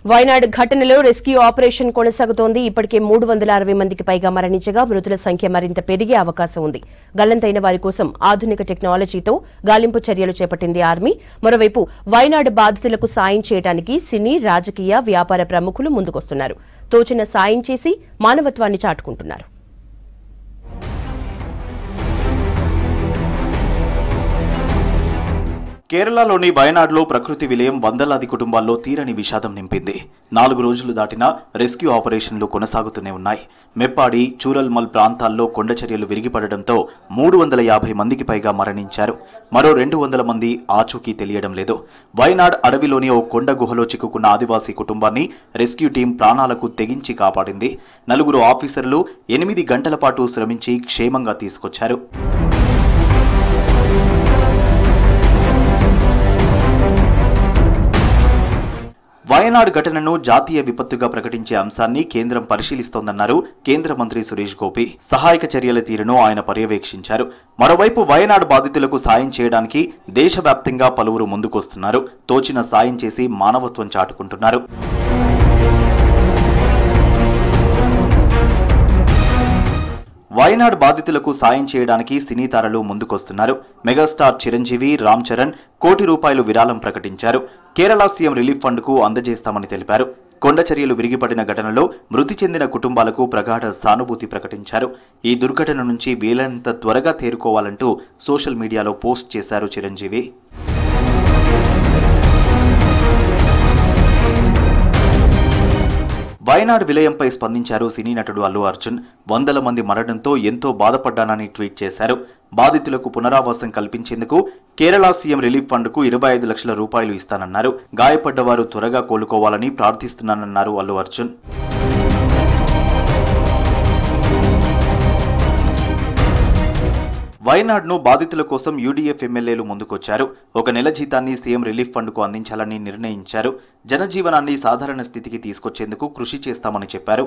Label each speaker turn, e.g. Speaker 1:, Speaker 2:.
Speaker 1: వయనాడ్ ఘటనలో rescue operation కొనసాగుతోంది. ఇప్పటికే 360 మందికి పైగా మరణించగా మృతుల సంఖ్య మరింత పెరిగే అవకాశం ఉంది. గల్లంతైన వారి కోసం ఆధునిక టెక్నాలజీతో గాలింపు చర్యలు చేపట్టింది ఆర్మీ. మరోవైపు వయనాడ్ బాధితులకు సాయం చేయడానికి సినీ, రాజకీయ, వ్యాపార ప్రముఖులు ముందుకొస్తున్నారు. తోచిన సాయం చేసి మానవత్వాన్ని చాటుకుంటున్నారు.
Speaker 2: కేరళలోని వయనాడ్లో ప్రకృతి విలయం వందలాది కుటుంబాల్లో తీరని విషాదం నింపింది. 4 రోజులు దాటినా రెస్క్యూ ఆపరేషన్లు కొనసాగుతూనే ఉన్నాయి. మెప్పాడి, చూరల్మల్ ప్రాంతాల్లో కొండచర్యలు విరిగిపడడంతో 350 మందికి పైగా మరణించారు. మరో 200 మంది ఆచూకీ తెలియడం లేదు. వయనాడ్ అడవిలోని ఓ కొండ గుహలో చిక్కుకున్న ఆదివాసీ కుటుంబాన్ని రెస్క్యూ టీం ప్రాణాలకు తెగించి కాపాడింది. 4 ఆఫీసర్లు 8 గంటల పాటు శ్రమించి క్షేమంగా తీసుకొచ్చారు. వయనాడ్ ఘటనను జాతీయ విపత్తుగా ప్రకటించే అంశాన్ని కేంద్రం పరిశీలిస్తోందన్నారు కేంద్ర మంత్రి సురేష్ గోపి. సహాయక చర్యల తీరును ఆయన పర్యవేక్షించారు. మరోవైపు వయనాడ్ బాధితులకు సాయం చేయడానికి దేశవ్యాప్తంగా పలువురు ముందుకొస్తున్నారు. తోచిన సాయం చేసి మానవత్వం చాటుకుంటున్నారు. వయనాడ్ బాధితులకు సాయం చేయడానికి సినీ తారలు ముందుకొస్తున్నారు. మెగాస్టార్ చిరంజీవి, రామ్ చరణ్ ₹1 కోటి విరాళం ప్రకటించారు. కేరళ సీఎం రిలీఫ్ ఫండ్కు అందజేస్తామని తెలిపారు. కొండచర్యలు విరిగిపడిన ఘటనలో మృతి చెందిన కుటుంబాలకు ప్రగాఢ సానుభూతి ప్రకటించారు. ఈ దుర్ఘటన నుంచి వీలైనంత త్వరగా తేరుకోవాలంటూ సోషల్ మీడియాలో పోస్ట్ చేశారు చిరంజీవి. వయనాడ్ విలయంపై స్పందించారు సినీ నటుడు అల్లు అర్జున్. 100 మంది మరణంతో ఎంతో బాధపడ్డానని ట్వీట్ చేశారు. బాధితులకు పునరావాసం కల్పించేందుకు కేరళ సీఎం రిలీఫ్ ఫండ్కు ₹25 లక్షల ఇస్తానన్నారు. గాయపడ్డవారు త్వరగా కోలుకోవాలని ప్రార్థిస్తున్నానన్నారు అల్లు అర్జున్. వయనాడ్ను బాధితుల కోసం యూడీఎఫ్ ఎమ్మెల్యేలు ముందుకొచ్చారు. 1 నెల జీతాన్ని సీఎం రిలీఫ్ ఫండ్కు అందించాలని నిర్ణయించారు. జనజీవనాన్ని సాధారణ స్థితికి తీసుకొచ్చేందుకు కృషి చేస్తామని చెప్పారు.